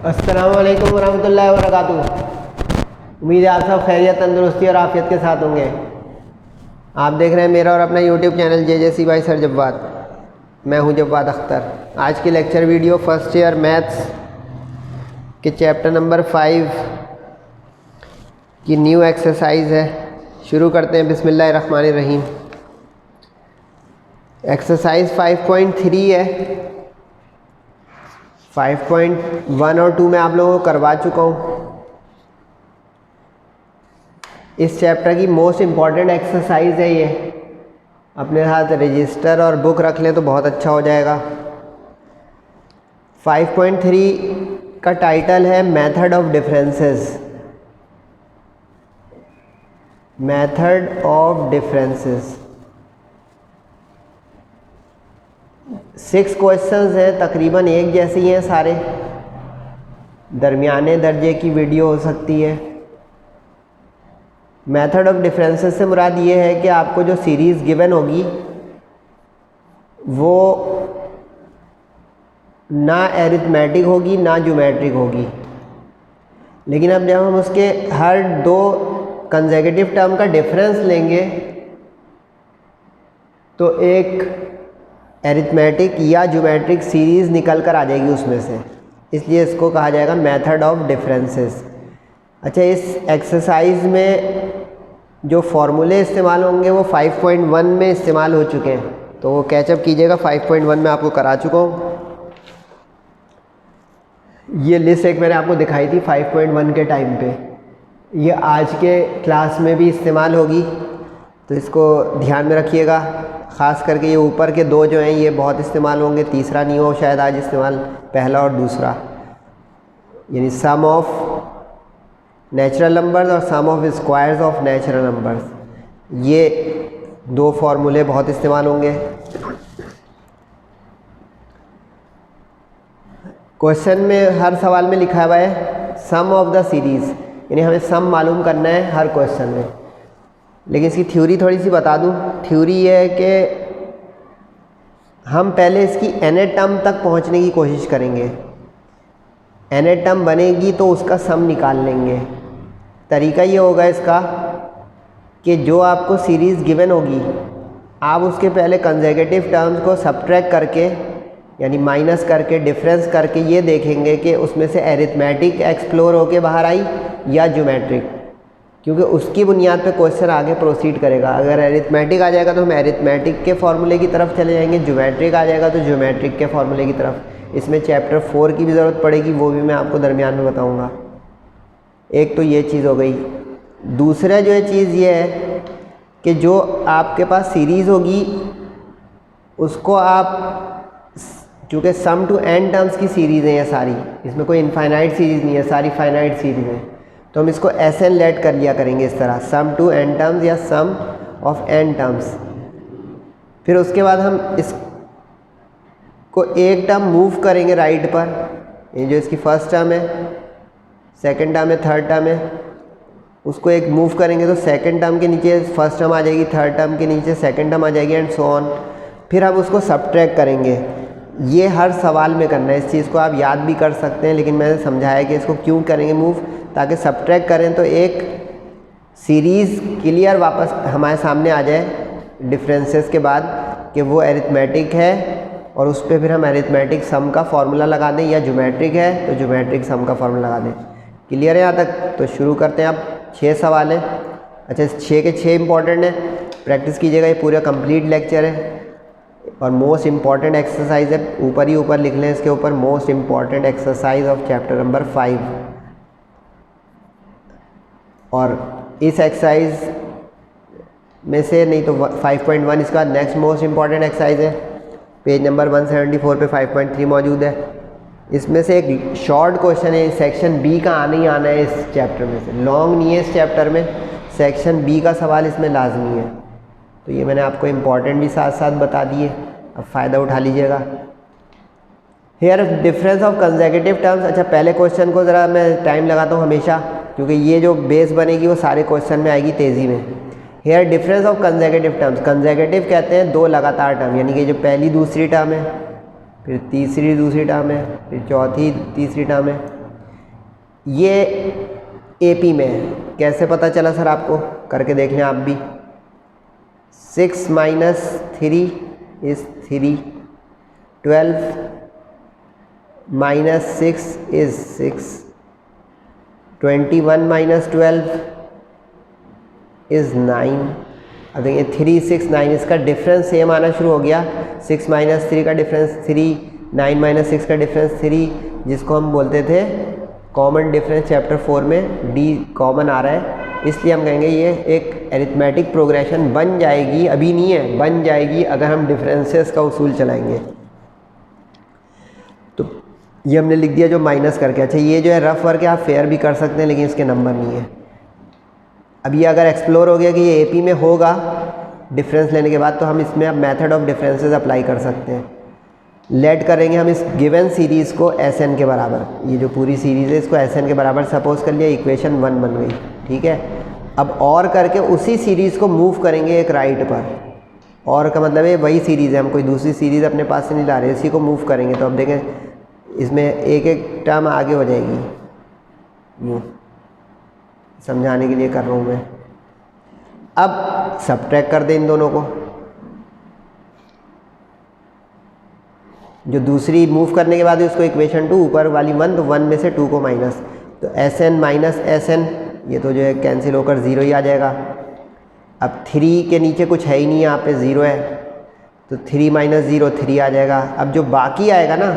अस्सलामु अलैकुम वरहमतुल्लाहि वबरकातुहू। उम्मीद है आप सब खैरियत, तंदुरुस्ती और आफियत के साथ होंगे। आप देख रहे हैं मेरा और अपना YouTube channel JJC by sir Jawwad. मैं हूं जव्वाद अख्तर। आज की lecture video first year maths के चैप्टर नंबर 5 की न्यू एक्सरसाइज है। शुरू करते हैं। बिस्मिल्लाहिर्रहमानिर्रहीम। एक्सरसाइज 5.3 है। 5.1 और 2 में आप लोगों को करवा चुका हूँ। इस चैप्टर की मोस्ट इम्पॉर्टेंट एक्सरसाइज है ये। अपने साथ रजिस्टर और बुक रख लें तो बहुत अच्छा हो जाएगा। 5.3 का टाइटल है method of differences. Method of differences. 6 questions हैं, तकरीबन एक जैसे ही हैं सारे। दरमियाने दर्जे की वीडियो हो सकती है। मेथड ऑफ डिफरेंसेस से मुराद ये है कि आपको जो सीरीज़ गिवन होगी वो ना एरिथमेटिक होगी ना ज्योमेट्रिक होगी, लेकिन अब जब हम उसके हर दो कंसेक्यूटिव टर्म का डिफरेंस लेंगे तो एक एरिथमेटिक या ज्योमेट्रिक सीरीज़ निकल कर आ जाएगी उसमें से। इसलिए इसको कहा जाएगा मेथड ऑफ डिफरेंसेस। अच्छा, इस एक्सरसाइज में जो फॉर्मूले इस्तेमाल होंगे वो 5.1 में इस्तेमाल हो चुके हैं, तो वो कैचअप कीजिएगा। 5.1 में आपको करा चुका हूँ। ये लिस्ट एक मैंने आपको दिखाई थी 5.1 के टाइम पे। ये आज के क्लास में भी इस्तेमाल होगी, तो इसको ध्यान में रखिएगा। ख़ास करके ये ऊपर के दो जो हैं ये बहुत इस्तेमाल होंगे। तीसरा नहीं हो शायद आज इस्तेमाल, पहला और दूसरा, यानी सम ऑफ नेचुरल नंबर्स और sum of squares of natural numbers. ये दो फार्मूले बहुत इस्तेमाल होंगे। क्वेश्चन में हर सवाल में लिखा हुआ है सम ऑफ द सीरीज़, यानी हमें सम मालूम करना है हर क्वेश्चन में। लेकिन इसकी थ्योरी थोड़ी सी बता दूं। थ्योरी ये है कि हम पहले इसकी nth टर्म तक पहुंचने की कोशिश करेंगे। nth टर्म बनेगी तो उसका सम निकाल लेंगे। तरीका ये होगा इसका कि जो आपको सीरीज़ गिवन होगी आप उसके पहले कंसेक्यूटिव टर्म्स को सब्ट्रैक्ट करके यानी माइनस करके डिफरेंस करके ये देखेंगे कि उसमें से एरिथमेटिक एक्सप्लोर होके बाहर आई या ज्योमेट्रिक, क्योंकि उसकी बुनियाद पे क्वेश्चन आगे प्रोसीड करेगा। अगर एरिथमेटिक आ जाएगा तो हम एरिथमेटिक के फॉर्मूले की तरफ चले जाएंगे, ज्योमेट्रिक आ जाएगा तो ज्योमेट्रिक के फॉर्मूले की तरफ। इसमें चैप्टर 4 की भी ज़रूरत पड़ेगी, वो भी मैं आपको दरमियान में बताऊंगा। एक तो ये चीज़ हो गई। दूसरा जो है चीज़ ये है कि जो आपके पास सीरीज़ होगी उसको आप, चूँकि सम टू एन टर्म्स की सीरीज़ है ये सारी, इसमें कोई इनफाइनाइट सीरीज़ नहीं है, सारी फाइनाइट सीरीज़ है, तो हम इसको एस एन लेट कर लिया करेंगे इस तरह, सम टू एन टर्म्स या सम ऑफ एन टर्म्स। फिर उसके बाद हम इसको एक टर्म मूव करेंगे राइट पर। ये जो इसकी फर्स्ट टर्म है, सेकंड टर्म है, थर्ड टर्म है, उसको एक मूव करेंगे तो सेकंड टर्म के नीचे फर्स्ट टर्म आ जाएगी, थर्ड टर्म के नीचे सेकंड टर्म आ जाएगी, एंड सो ऑन। फिर हम उसको सब्ट्रैक्ट करेंगे। ये हर सवाल में करना है। इस चीज़ को आप याद भी कर सकते हैं, लेकिन मैंने समझाया कि इसको क्यों करेंगे मूव, ताकि सब्ट्रैक्ट करें तो एक सीरीज़ क्लियर वापस हमारे सामने आ जाए डिफरेंसेस के बाद कि वो एरिथमेटिक है, और उस पर फिर हम एरिथमेटिक सम का फार्मूला लगा दें, या ज्योमेट्रिक है तो ज्योमेट्रिक सम का फार्मूला लगा दें। क्लियर है यहाँ तक? तो शुरू करते हैं। अब 6 सवाल हैं। अच्छा, 6 के 6 इंपॉर्टेंट हैं, प्रैक्टिस कीजिएगा। ये पूरा कंप्लीट लेक्चर है और मोस्ट इम्पॉर्टेंट एक्सरसाइज है। ऊपर ही ऊपर लिख लें इसके ऊपर, most important exercise of chapter number 5। और इस एक्सरसाइज में से नहीं तो 5.1 इसका नेक्स्ट मोस्ट इम्पॉर्टेंट एक्सरसाइज है। पेज नंबर 174 पे 5.3 मौजूद है। इसमें से एक शॉर्ट क्वेश्चन है, सेक्शन बी का आना ही आना है इस चैप्टर में से। लॉन्ग नहीं है इस चैप्टर में, सेक्शन बी का सवाल इसमें लाजमी है। तो ये मैंने आपको इम्पॉर्टेंट भी साथ साथ बता दिए, अब फ़ायदा उठा लीजिएगा। Here difference of consecutive terms. अच्छा, पहले क्वेश्चन को ज़रा मैं टाइम लगाता हूँ हमेशा, क्योंकि ये जो बेस बनेगी वो सारे क्वेश्चन में आएगी तेज़ी में। Here difference of consecutive terms. Consecutive कहते हैं दो लगातार टर्म, यानी कि जो पहली दूसरी टर्म है, फिर तीसरी दूसरी टर्म है, फिर चौथी तीसरी टर्म है, ये AP में है, कैसे पता चला सर आपको? करके देख लें आप भी। 6 minus 3 is 3, 12 minus 6 is 6, 21 minus 12 is 9। अब देखिए 3, 6, 9 इसका डिफरेंस सेम आना शुरू हो गया। 6 माइनस 3 का डिफरेंस 3, 9 माइनस 6 का डिफरेंस 3, जिसको हम बोलते थे कॉमन डिफरेंस चैप्टर 4 में D कॉमन आ रहा है, इसलिए हम कहेंगे ये एक एरिथमेटिक प्रोग्रेशन बन जाएगी, अभी नहीं है, बन जाएगी अगर हम डिफरेंसेस का उसूल चलाएंगे। तो ये हमने लिख दिया जो माइनस करके। अच्छा ये जो है रफ वर्क है, आप फेयर भी कर सकते हैं लेकिन इसके नंबर नहीं है। अब ये अगर एक्सप्लोर हो गया कि ये AP में होगा डिफरेंस लेने के बाद, तो हम इसमें अब मेथड ऑफ डिफरेंसेस अप्लाई कर सकते हैं। लेट करेंगे हम इस गिवन सीरीज़ को SN के बराबर, ये जो पूरी सीरीज़ है इसको SN के बराबर सपोज कर लिया, इक्वेशन 1 बन गई, ठीक है। अब और करके उसी सीरीज़ को मूव करेंगे एक राइट पर, और का मतलब है वही सीरीज़ है, हम कोई दूसरी सीरीज़ अपने पास से नहीं ला रहे, इसी को मूव करेंगे। तो अब देखें इसमें एक एक टर्म आगे हो जाएगी, यूँ समझाने के लिए कर रहा हूँ मैं। अब सबट्रैक्ट कर दें इन दोनों को, जो दूसरी मूव करने के बाद उसको इक्वेशन 2 ऊपर वाली 1, तो 1 में से 2 को माइनस, तो SN माइनस SN ये तो जो है कैंसिल होकर 0 ही आ जाएगा। अब 3 के नीचे कुछ है ही नहीं, यहाँ पे 0 है, तो 3 माइनस 0 3 आ जाएगा। अब जो बाकी आएगा ना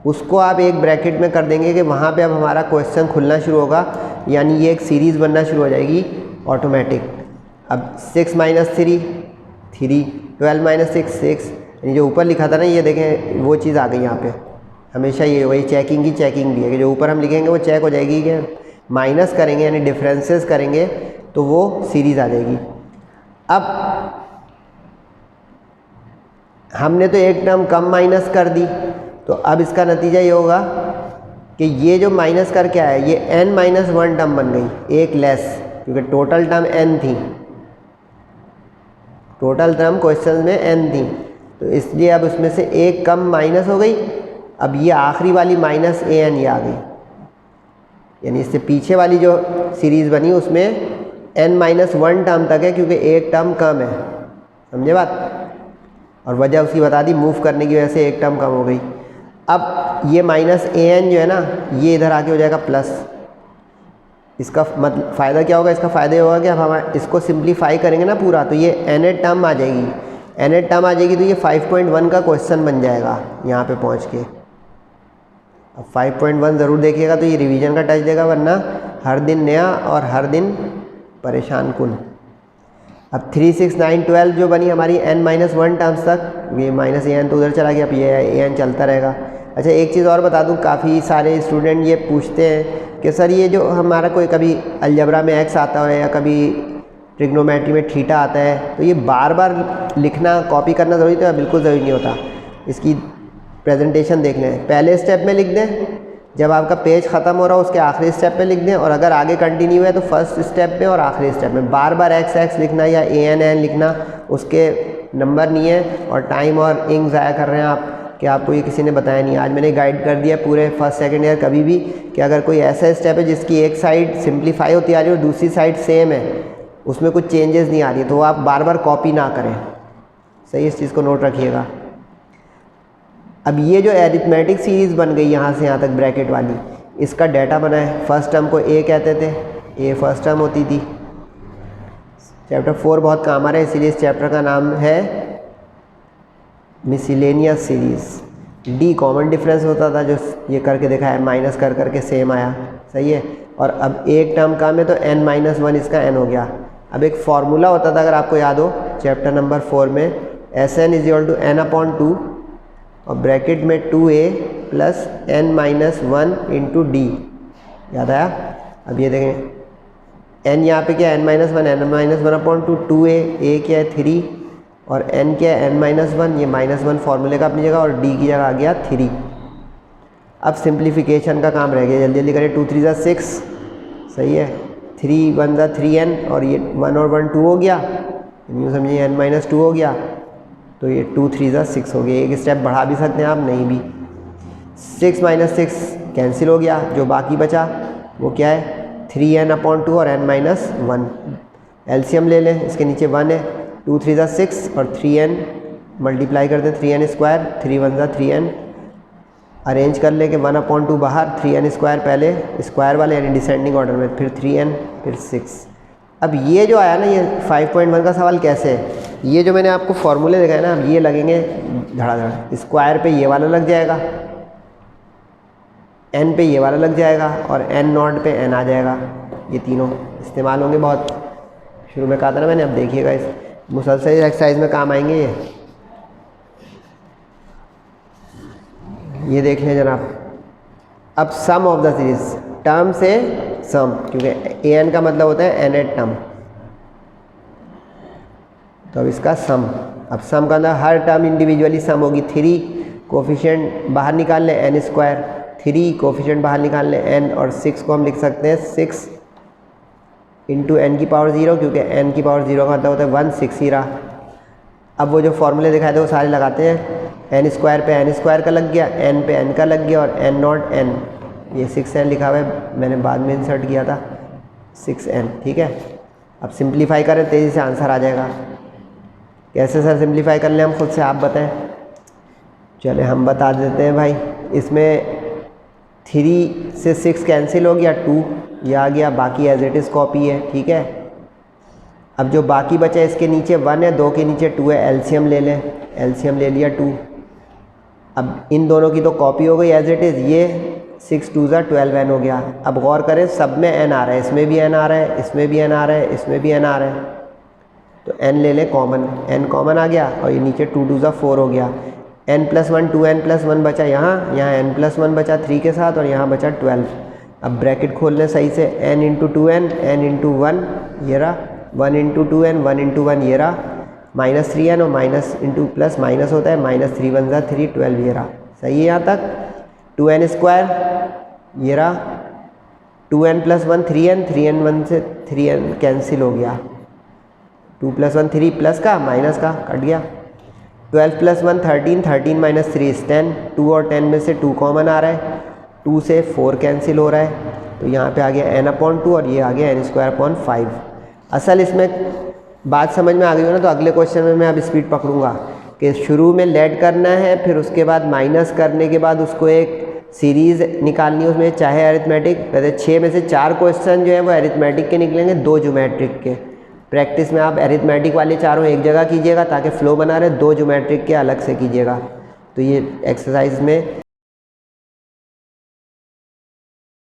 उसको आप एक ब्रैकेट में कर देंगे कि वहाँ पे अब हमारा क्वेश्चन खुलना शुरू होगा, यानी ये एक सीरीज़ बनना शुरू हो जाएगी ऑटोमेटिक। अब 6 माइनस 3 3, 12 माइनस 6 6, यानी जो ऊपर लिखा था ना ये देखें वो चीज़ आ गई यहाँ पे। हमेशा ये वही चेकिंग की चेकिंग भी है कि जो ऊपर हम लिखेंगे वो चेक हो जाएगी, कि माइनस करेंगे यानी डिफरेंसेस करेंगे तो वो सीरीज़ आ जाएगी। अब हमने तो एक टर्म कम माइनस कर दी, तो अब इसका नतीजा ये होगा कि ये जो माइनस कर क्या है, ये n माइनस 1 टर्म बन गई, एक लेस, क्योंकि टोटल टर्म n थी, टोटल टर्म क्वेश्चन में n थी, तो इसलिए अब उसमें से एक कम माइनस हो गई। अब ये आखिरी वाली माइनस an ये आ गई, यानी इससे पीछे वाली जो सीरीज़ बनी उसमें n माइनस 1 टर्म तक है, क्योंकि एक टर्म कम है, समझे बात। और वजह उसकी बता दी, मूव करने की वजह से एक टर्म कम हो गई। अब ये माइनस an जो है ना ये इधर आके हो जाएगा प्लस। इसका मतलब फ़ायदा क्या होगा? इसका फ़ायदा ये होगा कि अब हम इसको सिंप्लीफाई करेंगे ना पूरा, तो ये n टर्म आ जाएगी, n टर्म आ जाएगी, तो ये 5.1 का क्वेश्चन बन जाएगा यहाँ पे पहुँच के। अब 5.1 ज़रूर देखिएगा तो ये रिवीजन का टच देगा, वरना हर दिन नया और हर दिन परेशान कुन। अब 3, 6, 9, 12 जो बनी हमारी n माइनस 1 टर्म्स तक, ये माइनस an तो उधर चला गया, अब ये an चलता रहेगा। अच्छा एक चीज़ और बता दूं, काफ़ी सारे स्टूडेंट ये पूछते हैं कि सर ये जो हमारा कोई कभी अलजबरा में x आता है या कभी ट्रिग्नोमेट्री में थीटा आता है, तो ये बार बार लिखना कॉपी करना ज़रूरी तो बिल्कुल ज़रूरी नहीं होता। इसकी प्रेजेंटेशन देख लें, पहले स्टेप में लिख दें, जब आपका पेज ख़त्म हो रहा हो उसके आखिरी स्टेप पे लिख दें, और अगर आगे कंटिन्यू है तो फर्स्ट स्टेप में और आखिरी स्टेप में। बार बार x लिखना या an लिखना उसके नंबर नहीं है, और टाइम और इंक ज़ाया कर रहे हैं आप कि आपको ये किसी ने बताया नहीं। आज मैंने गाइड कर दिया पूरे फर्स्ट सेकंड ईयर कभी भी कि अगर कोई ऐसा स्टेप है जिसकी एक साइड सिंप्लीफाई होती आ रही है और दूसरी साइड सेम है, उसमें कुछ चेंजेस नहीं आ रही है, तो आप बार बार कॉपी ना करें। सही, इस चीज़ को नोट रखिएगा। अब ये जो एरिथमेटिक सीरीज़ बन गई यहाँ से यहाँ तक ब्रैकेट वाली, इसका डाटा बना है। फर्स्ट टर्म को a कहते थे, a फर्स्ट टर्म होती थी। चैप्टर 4 बहुत काम आ रहा है, इसीलिए इस चैप्टर का नाम है miscellaneous series. d common difference होता था, जो ये करके देखा है, माइनस कर करके सेम आया, सही है। और अब एक टर्म कम है तो n माइनस 1 इसका n हो गया। अब एक फार्मूला होता था, अगर आपको याद हो, चैप्टर नंबर 4 में, Sn = n/2 और ब्रैकेट में 2a plus n minus 1 into D. याद आया? अब ये देखें n यहाँ पे क्या है, n minus 1, n minus 1/2, 2a, a क्या है 3 और n क्या है n माइनस 1, ये माइनस 1 फार्मूले का अपनी जगह और d की जगह आ गया 3। अब सिंप्लीफिकेशन का काम रह गया, जल्दी जल्दी करें। 2 3 6, सही है, 3 1 3n और ये 1 और 1 2 हो गया, यूँ समझिए n माइनस 2 हो गया, तो ये 2 3 6 हो गया। एक स्टेप बढ़ा भी सकते हैं आप, नहीं भी। 6 माइनस 6 कैंसिल हो गया, जो बाकी बचा वो क्या है 3n/2 और n-1। एलसीएम ले लें, इसके नीचे 1 है, 2 3 ज़ा 6 और 3n मल्टीप्लाई कर दें 3n², 3 1 ज़ा 3n। अरेंज कर ले कि 1/2 बाहर, 3n² पहले स्क्वायर वाले यानी डिसेंडिंग ऑर्डर में, फिर 3n, फिर 6। अब ये जो आया ना, ये 5.1 का सवाल कैसे है, ये जो मैंने आपको फॉर्मूले दिखाए ना, अब ये लगेंगे धड़ाधड़। स्क्वायर पे ये वाला लग जाएगा, n पे ये वाला लग जाएगा और n0 पे n आ जाएगा। ये तीनों इस्तेमाल होंगे बहुत, शुरू में कहा था ना मैंने। अब देखिएगा, इस मुसलसल एक्सरसाइज में काम आएंगे ये देख लें जनाब। अब सम ऑफ द सीरीज, टर्म से सम, क्योंकि an का मतलब होता है nth टर्म, तो अब इसका सम। अब सम का मतलब हर टर्म इंडिविजुअली सम होगी। 3 कोफिशिएंट बाहर निकाल लें n², 3 कोफिशिएंट बाहर निकाल लें n, और 6 को हम लिख सकते हैं 6 इंटू n⁻0, क्योंकि n⁻0 का मतलब होता है 1, 6 ही रहा। अब वो जो फॉर्मूले दिखाए थे वो सारे लगाते हैं। n² पे n² का लग गया, n पे n का लग गया, और n0 n, ये 6n लिखा हुआ है, मैंने बाद में इंसर्ट किया था 6n। ठीक है, अब सिंप्लीफाई करें, तेज़ी से आंसर आ जाएगा। कैसे सर सिंप्लीफाई कर लें हम, खुद से आप बताएं। चले हम बता देते हैं भाई। इसमें 3 से 6 कैंसिल हो गया, 2 ये आ गया, बाकी एज इट इज़ कॉपी है। ठीक है, अब जो बाकी बचा है, इसके नीचे 1 है, 2 के नीचे 2 है, एलसीएम ले लें, एलसीएम ले लिया 2। अब इन दोनों की तो कॉपी हो गई एज इट इज़, ये 6 2 ज़ा 12n हो गया। अब गौर करें, सब में n आ रहा है, इसमें भी n आ रहा है, इसमें भी n आ रहा है, इसमें भी n आ रहा है, तो n ले लें कॉमन, n कॉमन आ गया, और ये नीचे 2 2 ज़ा 4 हो गया। n+1 2n+1 बचा यहाँ n+1 बचा 3 के साथ, और यहाँ बचा 12। अब ब्रैकेट खोल लें सही से, n into 2n, n into 1 ये रहा, 1 इंटू 2n, 1 इंटू 1 ये रहा, -3n, और माइनस इंटू प्लस माइनस होता है, -3 1 ज़ा 3, 12 ये रहा। सही है यहाँ तक। 2n² ये रहा, 2n+1 3n, 3n 1 से 3n कैंसिल हो गया, 2 + 1 3, प्लस का माइनस का कट गया, 12 + 1 13, 13 - 3 is 10, 2 और 10 में से 2 कॉमन आ रहा है, 2 से 4 कैंसिल हो रहा है, तो यहाँ पे आ गया n/2 और ये आ गया n²/5। असल इसमें बात समझ में आ गई हो ना, तो अगले क्वेश्चन में मैं अब स्पीड पकड़ूंगा कि शुरू में लेट करना है, फिर उसके बाद माइनस करने के बाद उसको एक सीरीज़ निकालनी है उसमें, चाहे अरिथमेटिक। वैसे 6 में से 4 क्वेश्चन जो है वो अरिथमेटिक के निकलेंगे, 2 ज्योमेट्रिक के। प्रैक्टिस में आप अरिथमेटिक वाले चारों एक जगह कीजिएगा ताकि फ़्लो बना रहे, 2 ज्योमेट्रिक के अलग से कीजिएगा। तो ये एक्सरसाइज में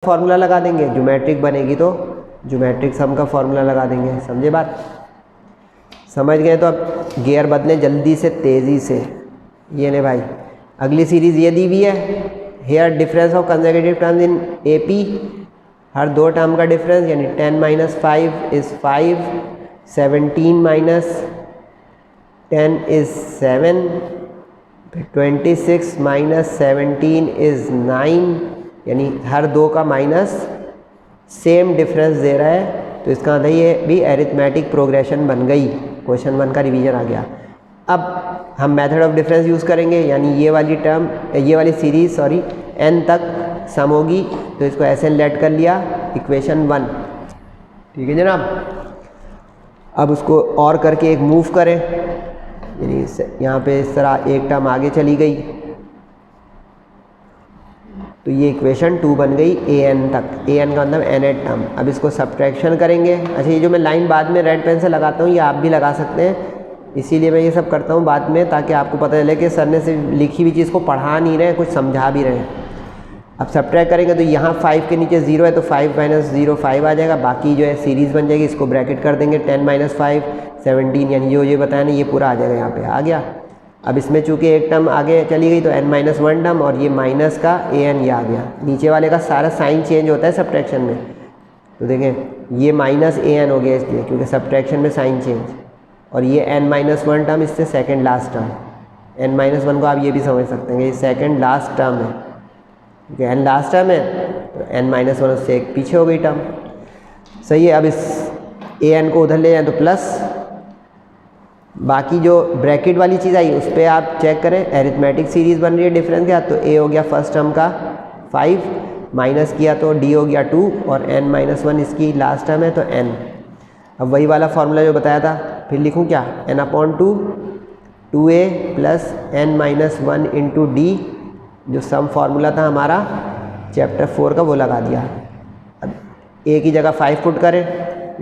फार्मूला लगा देंगे, ज्योमेट्रिक बनेगी तो ज्योमेट्रिक सम का फार्मूला लगा देंगे। समझे बात, समझ गए? तो अब गियर बदलें जल्दी से, तेज़ी से। ये ले भाई, अगली सीरीज़ ये दी हुई है, here difference of consecutive terms in AP, हर 2 टर्म का डिफरेंस, यानी 10 - 5 इज़ 5, 17 - 10 इज़ 7, 26 - 17 इज़ 9, यानी हर 2 का माइनस सेम डिफरेंस दे रहा है, तो इसका मतलब ये भी अरिथमेटिक प्रोग्रेशन बन गई। क्वेश्चन 1 का रिवीजन आ गया। अब हम मेथड ऑफ डिफरेंस यूज़ करेंगे, यानी ये वाली टर्म, ये वाली सीरीज़ सॉरी n तक सम होगी, तो इसको ऐसे लेट कर लिया इक्वेशन 1। ठीक है जनाब, अब उसको और करके एक मूव करें, यानी यहाँ पे इस तरह एक टर्म आगे चली गई, तो ये इक्वेशन 2 बन गई an तक। an का मतलब nth टर्म। अब इसको सब्ट्रैक्शन करेंगे। अच्छा, ये जो मैं लाइन बाद में रेड पेन से लगाता हूँ, ये आप भी लगा सकते हैं, इसीलिए मैं ये सब करता हूँ बाद में, ताकि आपको पता चले कि सर ने सिर्फ लिखी हुई चीज़ को पढ़ा नहीं रहे, कुछ समझा भी रहे हैं। अब सब्ट्रैक्ट करेंगे तो यहाँ 5 के नीचे 0 है, तो 5 - 0 5 आ जाएगा, बाकी जो है सीरीज़ बन जाएगी, इसको ब्रैकेट कर देंगे, 10 - 5 17, यानी ये बताया ना, ये पूरा आ जाएगा, यहाँ पे आ गया। अब इसमें चूँकि एक टर्म आगे चली गई तो n-1 टर्म, और ये माइनस का an ये आ गया। नीचे वाले का सारा साइन चेंज होता है सब्ट्रैक्शन में, तो देखें ये -an हो गया इसलिए, क्योंकि सब्ट्रैक्शन में साइन चेंज, और ये n-1 टर्म इससे सेकंड लास्ट टर्म, n-1 को आप ये भी समझ सकते हैं, ये सेकंड लास्ट टर्म है, क्योंकि n लास्ट टर्म है तो n-1 उससे एक पीछे हो गई टर्म। सही है। अब इस an को उधर ले जाए तो प्लस, बाकी जो ब्रैकेट वाली चीज़ आई उस पर आप चेक करें, एरिथमेटिक सीरीज़ बन रही है डिफरेंस के साथ, तो a हो गया फर्स्ट टर्म का 5, माइनस किया तो डी हो गया 2 और n-1 इसकी लास्ट टर्म है तो n। अब वही वाला फार्मूला जो बताया था फिर लिखूँ क्या, n/2 2a plus n-1 into D, जो सम फार्मूला था हमारा चैप्टर 4 का वो लगा दिया। अब a की जगह 5 पुट करें,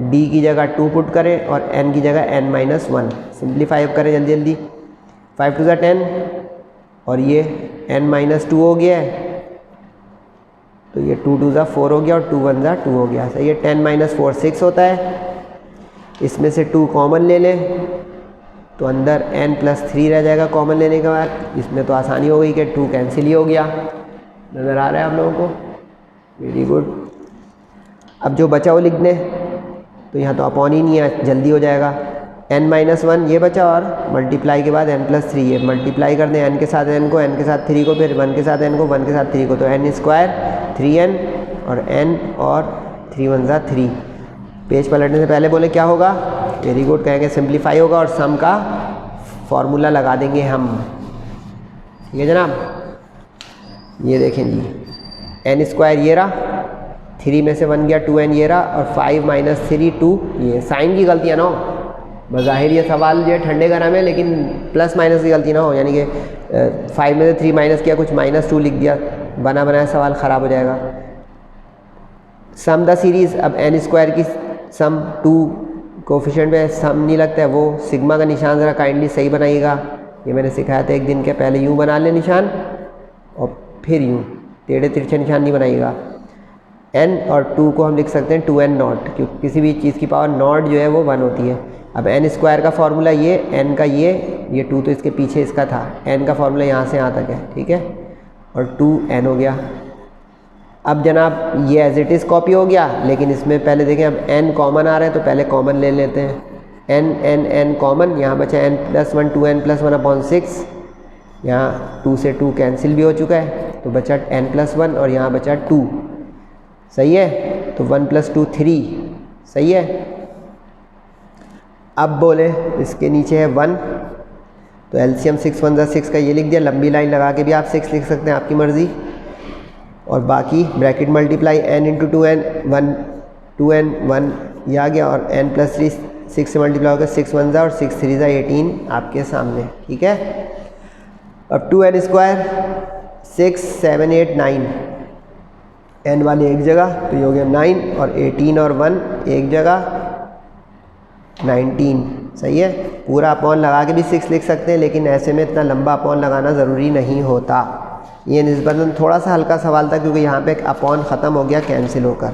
d की जगह 2 पुट करें और n की जगह n-1 सिंप्लीफाई करें जल्दी जल्दी। 5 2 10 और ये n-2 हो गया है तो ये 2 2 4 हो गया और 2 1 2 हो गया। सही है, 10 - 4 6 होता है। इसमें से 2 कॉमन ले लें तो अंदर n+3 रह जाएगा कॉमन लेने के बाद। इसमें तो आसानी हो गई कि 2 कैंसिल ही हो गया। नज़र आ रहा है आप लोगों को, वेरी गुड। अब जो बचा वो लिख दें, तो यहाँ तो अपॉन ही नहीं है, जल्दी हो जाएगा। n-1 ये बचा और मल्टीप्लाई के बाद n+3 ये मल्टीप्लाई कर दें, n के साथ n को, n के साथ 3 को, फिर 1 के साथ n को, 1 के साथ 3 को, तो n² 3n और n और 3 1 3। पेज पलटने से पहले बोले क्या होगा, वेरी गुड, कहेंगे सिंप्लीफाई होगा और सम का फॉर्मूला लगा देंगे हम। ठीक है जनाब, ये देखें जी, n² ये रहा, 3 में से 1 गया 2n ये रहा और 5 - 3 2, ये साइन की गलती है ना, बज़ाहिर ये सवाल जो है ठंडे गरम है लेकिन प्लस माइनस की गलती ना हो, यानी कि 5 में से 3 माइनस किया, कुछ -2 लिख दिया, बना बनाया सवाल ख़राब हो जाएगा। सम द सीरीज़, अब n² की सम 2 कोफिशिएंट पे सम नहीं लगता है, वो सिग्मा का निशान ज़रा काइंडली सही बनाइएगा। ये मैंने सिखाया था एक दिन के पहले, यूँ बना लें निशान और फिर यूँ टेढ़े तिरछे निशान नहीं बनाइएगा। n और 2 को हम लिख सकते हैं 2n0, क्योंकि किसी भी चीज़ की पावर नॉट जो है वो 1 होती है। अब n² का फार्मूला ये, n का ये 2 तो इसके पीछे इसका था, n का फार्मूला यहाँ से यहाँ तक है, ठीक है, और 2n हो गया। अब जनाब ये एज इट इज़ कॉपी हो गया, लेकिन इसमें पहले देखें अब n कॉमन आ रहा है तो पहले कॉमन ले लेते हैं। n कॉमन, यहाँ बचा n+1 2n+1/6, यहाँ 2 से 2 कैंसिल भी हो चुका है तो बचा n+1 और यहाँ बचा 2। सही है, तो 1 + 2 3। सही है, अब बोले इसके नीचे है 1 तो एलसीएम 6 1 6 का ये लिख दिया, लंबी लाइन लगा के भी आप 6 लिख सकते हैं, आपकी मर्ज़ी। और बाकी bracket multiply n × 2n 1 2n 1 ये आ गया और n+3 6 से मल्टीप्लाई होकर 6 1 और 6 3 18 आपके सामने। ठीक है, अब 2n² 6 7 8 9, n वाली एक जगह तो ये हो गया 9 और 18 और 1 एक जगह 19। सही है, पूरा अपॉन लगा के भी 6 लिख सकते हैं, लेकिन ऐसे में इतना लंबा अपॉन लगाना ज़रूरी नहीं होता। ये निस्बतन थोड़ा सा हल्का सवाल था क्योंकि यहाँ पे एक अपॉन ख़त्म हो गया कैंसिल होकर।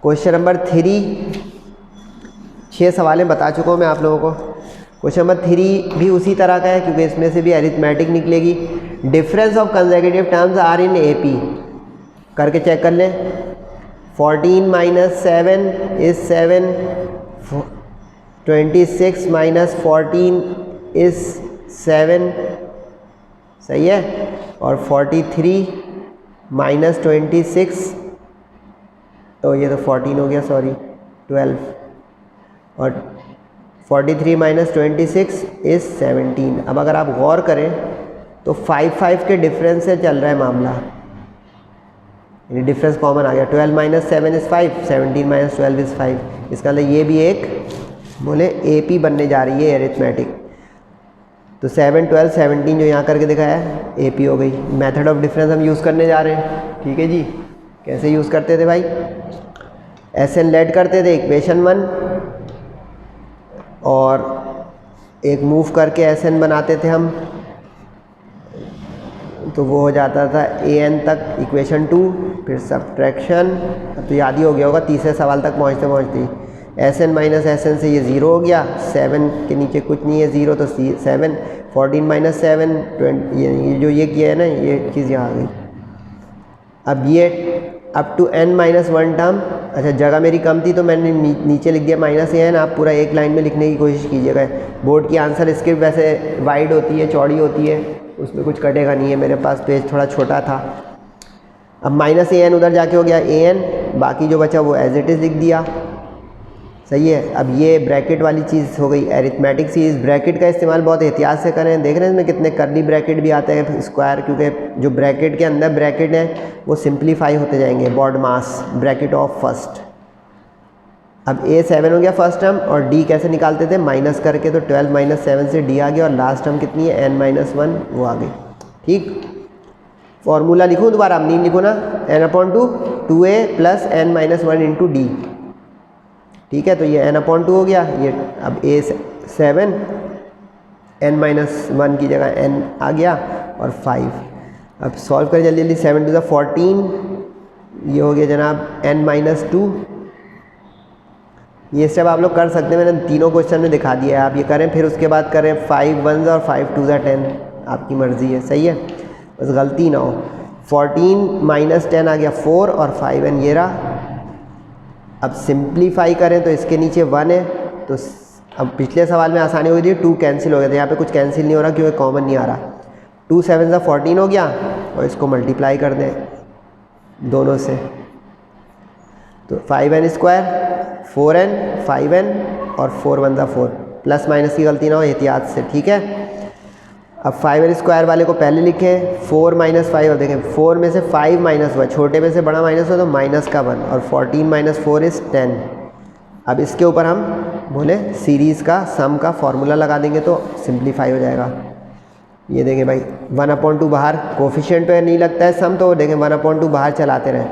क्वेश्चन नंबर 3, 6 सवालें बता चुका हूँ मैं आप लोगों को। क्वेश्चन नंबर 3 भी उसी तरह का है क्योंकि इसमें से भी अरिथमेटिक निकलेगी। Difference of consecutive terms are in AP, करके चेक कर लें। 14 - 7 इज़ 7, 26 - 14 इज़ 7। सही है, और 43 - 26 तो ये तो 14 हो गया, सॉरी 12, और 43 - 26 इज़ 17। अब अगर आप गौर करें तो 5 के डिफरेंस से चल रहा है मामला, यानी डिफरेंस कॉमन आ गया। 12 - 7 इज़ 5, 17 - 12 इज़ 5। इसका मतलब ये भी एक बोले AP बनने जा रही है अरिथमेटिक। तो 7 12 17 जो यहाँ करके दिखाया है AP हो गई। मेथड ऑफ डिफरेंस हम यूज़ करने जा रहे हैं। ठीक है जी, कैसे यूज़ करते थे भाई, SN लेट करते थे इक्वेशन 1 और एक मूव करके SN बनाते थे हम, तो वो हो जाता था AN तक इक्वेशन 2, फिर सब्ट्रैक्शन। तो याद ही हो गया होगा तीसरे सवाल तक पहुँचते पहुँचते SN - SN से ये 0 हो गया, 7 के नीचे कुछ नहीं है 0 तो 7, 14 - 7 20, ये जो ये किया है ना ये चीज़ यहाँ आ गई। अब ये अप टू n-1 टर्म, अच्छा जगह मेरी कम थी तो मैंने नीचे लिख दिया -an। आप पूरा एक लाइन में लिखने की कोशिश कीजिएगा। बोर्ड की आंसर स्क्रिप्ट वैसे वाइड होती है, चौड़ी होती है, उसमें कुछ कटेगा नहीं है, मेरे पास पेज थोड़ा छोटा था। अब -an उधर जाके हो गया an, बाकी जो बचा वो एज इट इज़ लिख दिया। सही है। अब ये ब्रैकेट वाली चीज़ हो गई एरिथमेटिक सीरीज़। ब्रैकेट का इस्तेमाल बहुत एहतियात से करें। देख रहे हैं इसमें कितने कर्ली ब्रैकेट भी आते हैं स्क्वायर, क्योंकि जो ब्रैकेट के अंदर ब्रैकेट है वो सिंप्लीफाई होते जाएंगे। BODMAS bracket of first. अब A7 हो गया फर्स्ट टर्म, और D कैसे निकालते थे, माइनस करके, तो 12 माइनस 7 से D आ गया, और लास्ट टर्म कितनी है n-1 वो आ गई। ठीक, फॉर्मूला लिखूँ दोबारा, अब नहीं लिखूँ ना, n/2 2a plus n-1 into D। ठीक है, तो ये n/2 हो गया। ये अब A7 n-1 की जगह n आ गया और 5। अब सॉल्व करें जल्दी जल्दी। 7 टू द 14, ये हो गया जनाब n-2। ये स्टेप आप लोग कर सकते हैं, मैंने तीनों क्वेश्चन में दिखा दिया है, आप ये करें। फिर उसके बाद करें 5 1s और 5 2s 10, आपकी मर्ज़ी है। सही है, बस गलती ना हो। 14 माइनस 10 आ गया 4 और 5n ये रहा। अब सिंप्लीफाई करें तो इसके नीचे 1 है, तो अब पिछले सवाल में आसानी हो गई थी, 2 कैंसिल हो गया था, यहाँ पे कुछ कैंसिल नहीं हो रहा क्योंकि कॉमन नहीं आ रहा। 2 7 सा 14 हो गया, और इसको मल्टीप्लाई कर दें दोनों से, तो 5n² 4n 5n और 4 1 सा 4। प्लस माइनस की गलती ना हो, एहतियात से। ठीक है, अब 5n² वाले को पहले लिखें, 4 माइनस 5, और देखें 4 में से 5 माइनस हुआ, छोटे में से बड़ा माइनस हुआ तो माइनस का 1, और 14 माइनस 4 इज़ 10। अब इसके ऊपर हम बोले सीरीज़ का सम का फॉर्मूला लगा देंगे तो सिंप्लीफाई हो जाएगा। ये देखें भाई 1/2 बाहर, कोफिशिएंट पे नहीं लगता है सम, तो देखें 1/2 बाहर चलाते रहें।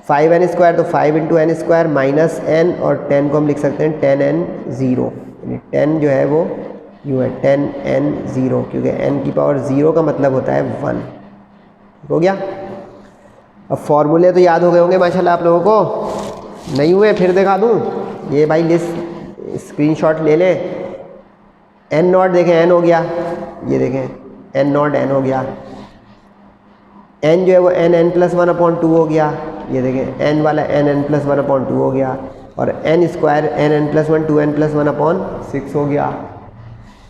5n² तो 5 इंटू n² माइनस n, और 10 को हम लिख सकते हैं 10n0, यानी 10 जो है वो यूँ है 10n0, क्योंकि n की पावर 0 का मतलब होता है 1। हो गया। अब फॉर्मूले तो याद हो गए होंगे माशाल्लाह आप लोगों को, नहीं हुए फिर दिखा दूँ। ये भाई लिस्ट स्क्रीनशॉट ले लें। n0 देखें n हो गया, ये देखें n0 n हो गया। n जो है वो n+1/2 हो गया, ये देखें n वाला n+1/2 हो गया, और n² n+1 2n+1/6 हो गया।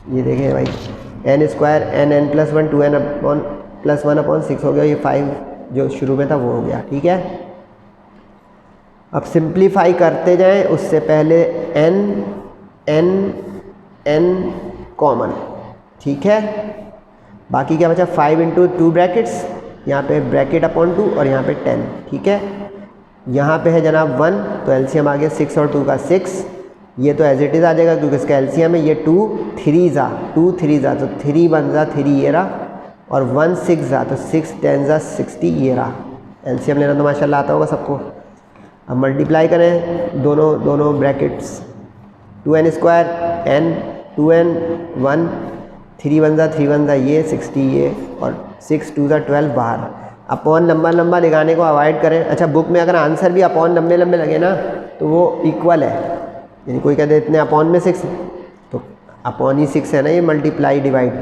ये देखें भाई n² n+1 2n+1/6 हो गया। ये 5 जो शुरू में था वो हो गया। ठीक है, अब सिंप्लीफाई करते जाएं, उससे पहले n कॉमन। ठीक है, बाकी क्या बचा, 5 इंटू 2 ब्रैकेट्स, यहाँ पे ब्रैकेट अपॉन 2 और यहाँ पे 10। ठीक है, यहाँ पे है जनाब 1, तो एलसीएम आ गया 6 और 2 का 6। ये तो एज इट इज़ आ जाएगा क्योंकि इसका एलसीएम है। ये 2 3 ज़ा तो 3 1 ज़ा 3 ये रहा, और 1 6 ज़ा तो 6 10 ज़ा 60 ये रहा। एलसीएम लेना तो माशाल्लाह आता होगा सबको। अब मल्टीप्लाई करें दोनों ब्रैकेट्स, 2n² n 2n 1 3 1 ज़ा 3 1 ज़ा ये 60 ये, और 6 2 ज़ा 12 बाहर। अपॉन लंबा लंबा लगाने को अवॉइड करें। अच्छा, बुक में अगर आंसर भी अपॉन लंबे लंबे लगे ना तो वो इक्वल है, यानी कोई कहते इतने अपॉन में 6, तो अपॉन ही 6 है ना, ये मल्टीप्लाई डिवाइड।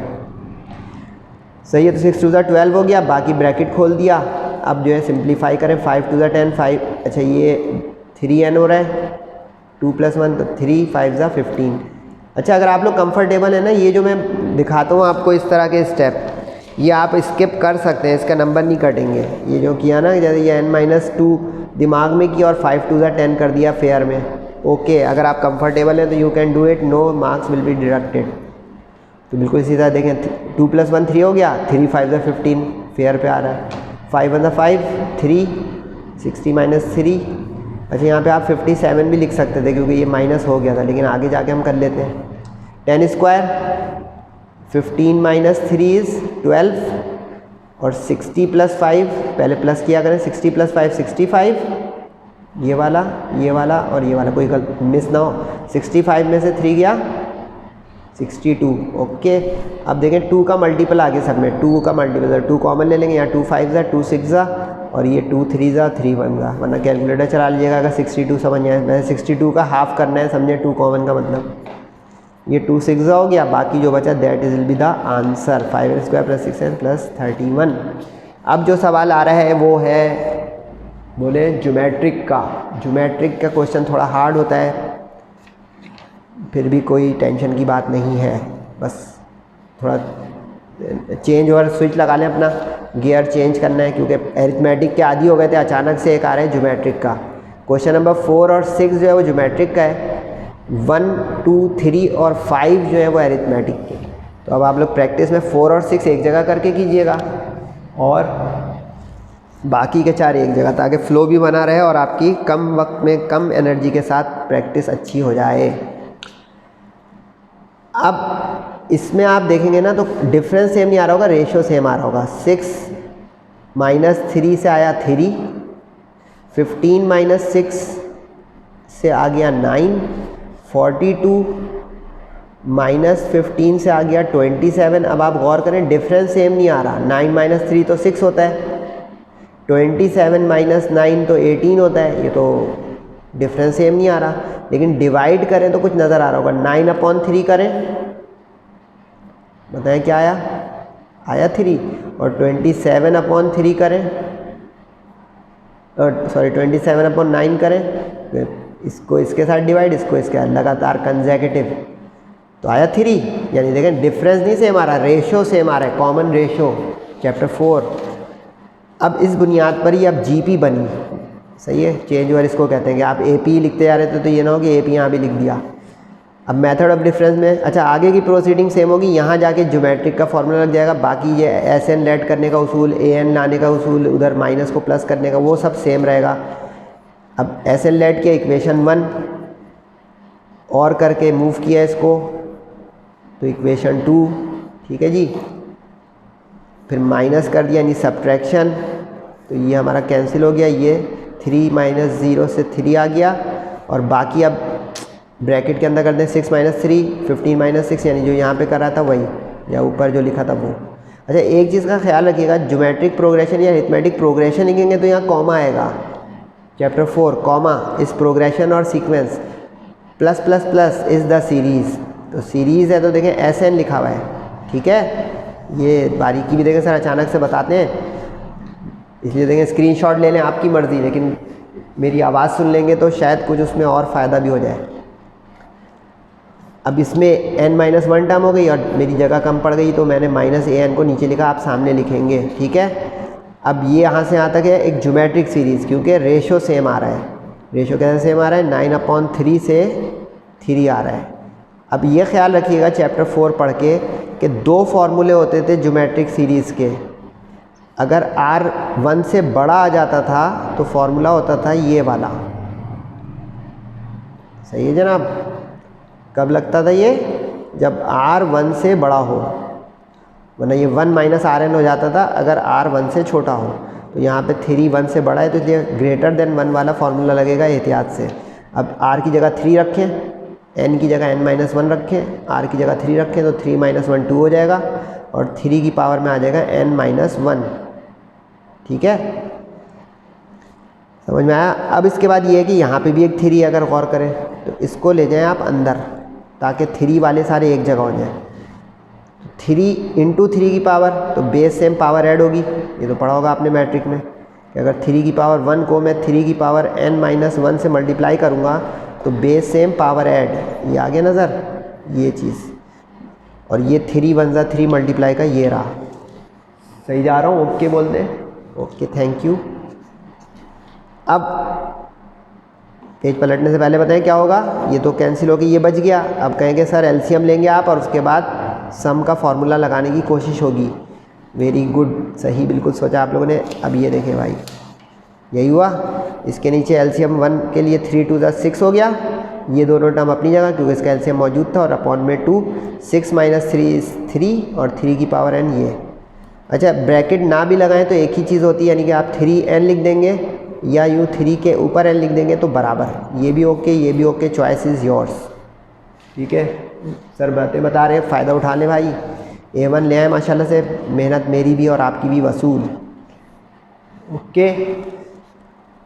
सही है, तो 6 2 ज़ा 12 हो गया, बाकी ब्रैकेट खोल दिया। अब जो है सिंप्लीफाई करें, 5 2 ज़ा 10 5, अच्छा ये 3n हो रहा है, 2 + 1 तो 3 5 ज़ा 15। अच्छा, अगर आप लोग कंफर्टेबल है ना, ये जो मैं दिखाता हूँ आपको इस तरह के स्टेप, ये आप स्किप कर सकते हैं, इसका नंबर नहीं कटेंगे। ये जो किया ना, जैसे ये n-2 दिमाग में किया और 5 2 ज़ा 10 कर दिया फेयर में, ओके। अगर आप कंफर्टेबल हैं तो you can do it, no marks will be deducted. तो बिल्कुल इसी तरह देखें, 2 + 1 3 हो गया, 3 5 ज़ा 15 फेयर पे आ रहा है, 5 1 ज़ा 5 3 60 - 3। अच्छा, यहाँ पे आप 57 भी लिख सकते थे क्योंकि ये माइनस हो गया था, लेकिन आगे जाके हम कर लेते हैं। 10² 15 - 3 इज़ 12, और 60 + 5, पहले प्लस किया करें, 60 + 5 65, ये वाला और ये वाला, कोई गलत मिस ना हो। 65 में से 3 गया 62, ओके। अब देखें 2 का मल्टीपल आगे सब में, 2 का मल्टीपल 2 कॉमन ले लेंगे, यहाँ 2 5 ज़ा 2 6 ज़ा, और ये 2 3 ज़ा 3 1 ज़ा, वरना कैलकुलेटर चला लीजिएगा अगर 62 समझ आए। वैसे 62 का हाफ करना है, समझे, 2 कॉमन का मतलब। ये 2 6 ज़ा हो गया, बाकी जो बचा that is will be the answer, 5n² + 6n + 31। अब जो सवाल आ रहा है वो है बोले ज्योमेट्रिक का। ज्योमेट्रिक का क्वेश्चन थोड़ा हार्ड होता है, फिर भी कोई टेंशन की बात नहीं है, बस थोड़ा चेंज और स्विच लगा लें, अपना गियर चेंज करना है, क्योंकि अरिथमेटिक के आदी हो गए थे, अचानक से एक आ रहा है ज्योमेट्रिक का। क्वेश्चन नंबर 4 और 6 जो है वो ज्योमेट्रिक का है। 1, 2, 3 और 5 जो है वो अरिथमेटिक के। तो अब आप लोग प्रैक्टिस में 4 और 6 एक जगह करके कीजिएगा और बाकी के 4 एक जगह, ताकि फ़्लो भी बना रहे और आपकी कम वक्त में कम एनर्जी के साथ प्रैक्टिस अच्छी हो जाए। अब इसमें आप देखेंगे ना तो डिफरेंस सेम नहीं आ रहा होगा, रेशियो सेम आ रहा होगा। 6 - 3 से आया 3, 15 - 6 से आ गया 9, 42 - 15 से आ गया 27। अब आप गौर करें डिफरेंस सेम नहीं आ रहा। 9 - 3 तो 6 होता है, 27 - 9 तो 18 होता है। ये तो डिफरेंस सेम नहीं आ रहा, लेकिन डिवाइड करें तो कुछ नज़र आ रहा होगा। 9/3 करें, बताएं क्या आया? आया 3। और 27/3 करें, और सॉरी 27/9 करें, इसको इसके साथ डिवाइड, इसको इसके साथ, लगातार कंसेक्यूटिव, तो आया 3। यानी देखें डिफरेंस नहीं सेम आ रहा, रेशो सेम आ रहा है, कॉमन रेशो, चैप्टर 4। अब इस बुनियाद पर ही अब जीपी बनी, सही है, चेंज ओवर इसको कहते हैं कि आप एपी लिखते जा रहे थे तो ये ना हो कि एपी यहाँ भी लिख दिया। अब मेथड ऑफ डिफरेंस में अच्छा आगे की प्रोसीडिंग सेम होगी, यहाँ जाके ज्योमेट्रिक का फॉर्मूला लग जाएगा, बाकी ये एस एन लेट करने का उसूल, ए एन लाने का उसूल, उधर माइनस को प्लस करने का, वो सब सेम रहेगा। अब एस एन लेट के इक्वेशन 1 और करके मूव किया इसको तो इक्वेशन 2, ठीक है जी, फिर माइनस कर दिया यानी सब्ट्रैक्शन, तो ये हमारा कैंसिल हो गया, ये 3 - 0 से 3 आ गया। और बाकी अब ब्रैकेट के अंदर कर दें 6 - 3, 15 - 6, यानी जो यहाँ पे कर रहा था वही, या ऊपर जो लिखा था वो। अच्छा एक चीज़ का ख्याल रखिएगा, ज्योमेट्रिक प्रोग्रेशन या अरिथमेटिक प्रोग्रेशन लिखेंगे तो यहाँ कॉमा आएगा, चैप्टर 4 कॉमा इस प्रोग्रेशन और sequence, plus plus plus is the series, तो सीरीज़ है तो देखें एस एन लिखा हुआ है, ठीक है। ये बारीकी भी देखें सर अचानक से बताते हैं, इसलिए देखें स्क्रीनशॉट ले लें, आपकी मर्ज़ी, लेकिन मेरी आवाज़ सुन लेंगे तो शायद कुछ उसमें और फ़ायदा भी हो जाए। अब इसमें n-1 टर्म हो गई और मेरी जगह कम पड़ गई तो मैंने -an को नीचे लिखा, आप सामने लिखेंगे, ठीक है। अब ये यहाँ से यहाँ तक है एक ज्योमेट्रिक सीरीज़, क्योंकि रेशो सेम आ रहा है। रेशो कैसे सेम आ रहा है? 9/3 से 3 आ रहा है। अब ये ख्याल रखिएगा चैप्टर 4 पढ़ के कि 2 फार्मूले होते थे ज्योमेट्रिक सीरीज़ के, अगर r 1 से बड़ा आ जाता था तो फार्मूला होता था ये वाला, सही है जनाब। कब लगता था ये? जब r 1 से बड़ा हो, वरना ये 1 - rn हो जाता था अगर r 1 से छोटा हो। तो यहाँ पे 3 1 से बड़ा है तो इसलिए ग्रेटर देन 1 वाला फार्मूला लगेगा एहतियात से। अब r की जगह 3 रखें, n की जगह n-1 रखें, r की जगह 3 रखें तो 3 - 1 2 हो जाएगा और 3 की पावर में आ जाएगा n-1, ठीक है, समझ में आया। अब इसके बाद ये है कि यहाँ पे भी एक 3 अगर गौर करें तो इसको ले जाएं आप अंदर ताकि 3 वाले सारे एक जगह हो जाएं। 3 × 3 की पावर, तो बेस सेम पावर ऐड होगी, ये तो पढ़ा होगा आपने मैट्रिक में कि अगर 3 की पावर 1 को मैं 3 की पावर n-1 से मल्टीप्लाई करूँगा तो बेस सेम पावर ऐड, ये आ गया नज़र ये चीज़, और ये 3 1 × 3 मल्टीप्लाई का ये रहा। सही जा रहा हूँ? ओके बोल दें, ओके थैंक यू। अब पेज पलटने से पहले बताएं क्या होगा, ये तो कैंसिल हो गई, ये बच गया। अब कहेंगे सर एलसीएम लेंगे आप और उसके बाद सम का फार्मूला लगाने की कोशिश होगी। वेरी गुड, सही बिल्कुल सोचा आप लोगों ने। अब ये देखें भाई, यही हुआ, इसके नीचे एलसीएम 1 के लिए 3 2 = 6 हो गया, ये दोनों टर्म अपनी जगह क्योंकि इसका एलसीएम मौजूद था, और अपॉन में 2, 6 - 3 = 3 और 3 की पावर n ये। अच्छा ब्रैकेट ना भी लगाएं तो एक ही चीज़ होती है, यानी कि आप 3n लिख देंगे या यूँ 3 के ऊपर n लिख देंगे तो बराबर, ये भी ओके ये भी ओके, चॉइस इज़ योर्स, ठीक है। सर बातें बता रहे हैं, फ़ायदा उठा लें भाई, A1 ले आए माशाल्लाह से, मेहनत मेरी भी और आपकी भी वसूल, ओके।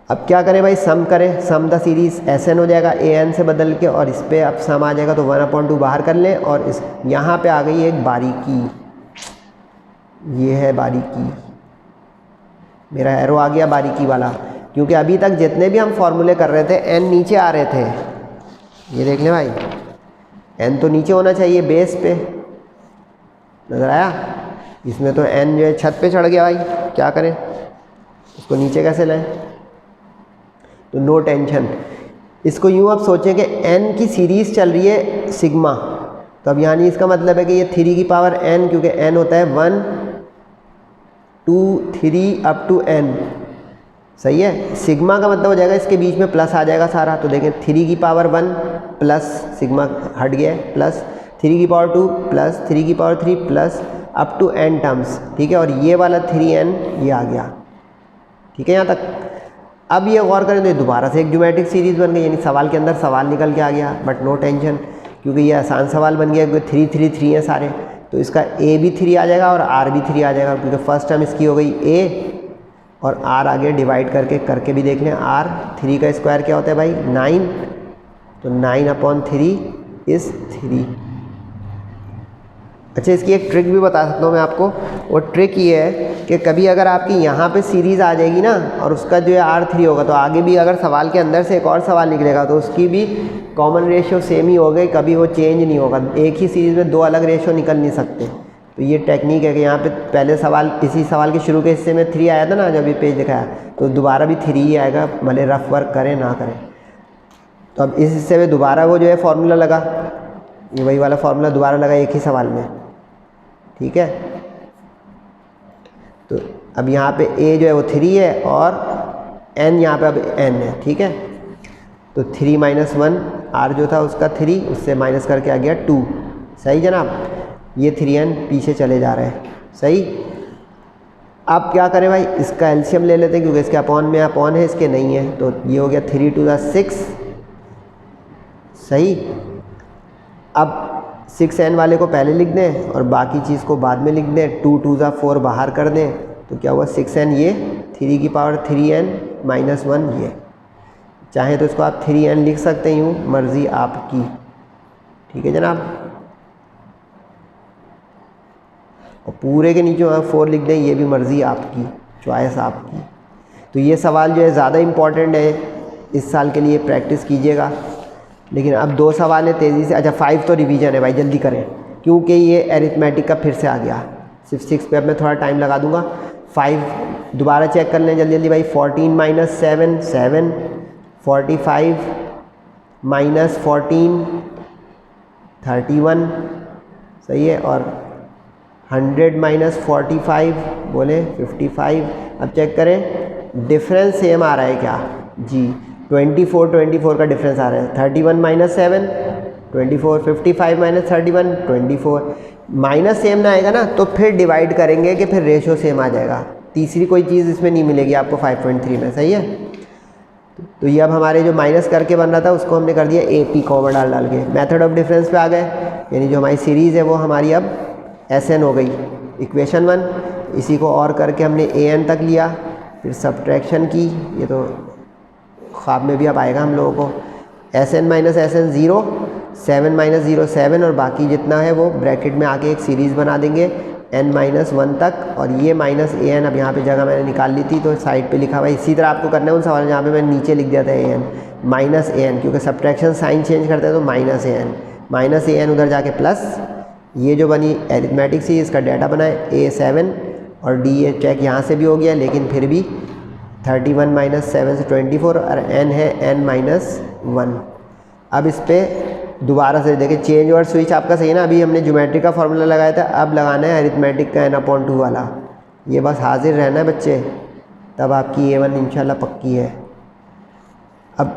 अब क्या करें भाई, सम करें, सम द सीरीज़ Sn हो जाएगा an से बदल के, और इस पर अब सम आ जाएगा तो 1/2 बाहर कर लें। और इस यहाँ पे आ गई एक बारीकी, ये है बारीकी, मेरा एरो आ गया बारीकी वाला, क्योंकि अभी तक जितने भी हम फॉर्मूले कर रहे थे n नीचे आ रहे थे, ये देख लें भाई, n तो नीचे होना चाहिए बेस पे, नज़र आया। इसमें तो n जो है छत पे चढ़ गया भाई, क्या करें, उसको नीचे कैसे लाएं? तो नो टेंशन, इसको यूँ आप सोचें कि n की सीरीज़ चल रही है सिग्मा, तो अब यानी इसका मतलब है कि ये 3 की पावर n, क्योंकि n होता है 1 2 3 अप टू n, सही है। सिग्मा का मतलब हो जाएगा इसके बीच में प्लस आ जाएगा सारा, तो देखें 3 की पावर 1 प्लस सिग्मा हट गया है, प्लस 3 की पावर 2 प्लस 3 की power 3 plus up to n terms, ठीक है। और ये वाला 3n ये आ गया, ठीक है यहाँ तक। अब ये गौर करें तो ये दोबारा से एक ज्योमेट्रिक सीरीज़ बन गई, यानी सवाल के अंदर सवाल निकल के आ गया, बट नो टेंशन, क्योंकि ये आसान सवाल बन गया, क्योंकि 3 3 3 है सारे, तो इसका a भी 3 आ जाएगा और r भी 3 आ जाएगा, क्योंकि फर्स्ट टर्म इसकी हो गई a और r आगे डिवाइड करके भी देख लें। r 3 का स्क्वायर क्या होता है भाई 9, तो 9/3 इज़ 3। अच्छा, इसकी एक ट्रिक भी बता सकता हूँ मैं आपको, वो ट्रिक ये है कि कभी अगर आपकी यहाँ पे सीरीज़ आ जाएगी ना और उसका जो है r3 होगा, तो आगे भी अगर सवाल के अंदर से एक और सवाल निकलेगा तो उसकी भी कॉमन रेशियो सेम ही हो गई, कभी वो चेंज नहीं होगा। एक ही सीरीज़ में 2 अलग रेशियो निकल नहीं सकते। तो ये टेक्निक है कि यहाँ पे पहले सवाल, इसी सवाल के शुरू के हिस्से में 3 आया था ना जब ये पेज दिखाया, तो दोबारा भी 3 ही आएगा, भले रफ वर्क करें ना करें। तो अब इस हिस्से में दोबारा वो जो है फार्मूला लगा, ये वही वाला फार्मूला दोबारा लगा एक ही सवाल में, ठीक है। तो अब यहाँ पे a जो है वो 3 है और n यहाँ पे अब n है, ठीक है। तो 3 - 1 r जो था उसका 3, उससे माइनस करके आ गया 2, सही जनाब। ये 3n पीछे चले जा रहे हैं, सही। अब क्या करें भाई, इसका एलसीएम ले लेते हैं, क्योंकि इसके अपॉन में अपॉन है, इसके नहीं है, तो ये हो गया 3 × 2 = 6, सही। अब 6n वाले को पहले लिख दें और बाकी चीज़ को बाद में लिख दें, 2 × 2 = 4 बाहर कर दें, तो क्या हुआ 6n, ये 3 की पावर 3n - 1 ये। चाहे तो इसको आप 3n लिख सकते हैं, यूँ मर्ज़ी आपकी, ठीक है जनाब। और पूरे के नीचे आप 4 लिख दें, ये भी मर्ज़ी आपकी, चॉइस आपकी। तो ये सवाल जो है ज़्यादा इम्पॉर्टेंट है, इस साल के लिए प्रैक्टिस कीजिएगा। लेकिन अब 2 सवाल है तेज़ी से। अच्छा, 5 तो रिवीजन है भाई, जल्दी करें, क्योंकि ये एरिथमेटिक का फिर से आ गया। सिर्फ 6 पे अब मैं थोड़ा टाइम लगा दूंगा। 5 दोबारा चेक कर लें जल्दी जल्दी भाई। 14 - 7 7, 45 - 14 31, सही है। और 100 - 45 बोले 55। अब चेक करें डिफरेंस सेम आ रहा है क्या जी, 24 का डिफरेंस आ रहा है। 31 - 7 24, 55 - 31 24। माइनस सेम ना आएगा ना तो फिर डिवाइड करेंगे कि फिर रेशो सेम आ जाएगा। तीसरी कोई चीज़ इसमें नहीं मिलेगी आपको 5.3 में, सही है। तो ये अब हमारे जो माइनस करके बन रहा था उसको हमने कर दिया AP कॉमन डाल के। मेथड ऑफ डिफरेंस पे आ गए, यानी जो हमारी सीरीज़ है वो हमारी अब SN हो गई, इक्वेशन 1। इसी को और करके हमने AN तक लिया, फिर सब्ट्रैक्शन की। ये तो ख्वाब में भी अब आएगा हम लोगों को। SN - SN 0, 7 - 0 7, और बाकी जितना है वो ब्रैकेट में आके एक सीरीज़ बना देंगे n - 1 तक। और ये -AN अब यहाँ पे जगह मैंने निकाल ली थी तो साइड पे लिखा हुआ है। इसी तरह आपको करना है उन सवाल जहाँ पे मैंने नीचे लिख दिया था AN -AN, क्योंकि सब्ट्रैक्शन साइन चेंज करते हैं तो -AN उधर जाके प्लस। ये जो बनी एरिथमेटिक सी, इसका डाटा बना है A7 और D ये चेक यहाँ से भी हो गया, लेकिन फिर भी 31 - 7 से 24 और n है n - 1। अब इस पर दोबारा से देखें, चेंज और स्विच आपका सही है ना। अभी हमने ज्योमेट्रिक का फार्मूला लगाया था, अब लगाना है अरिथमेटिक का n/2 वाला। ये बस हाजिर रहना है बच्चे, तब आपकी A1 इंशाल्लाह पक्की है। अब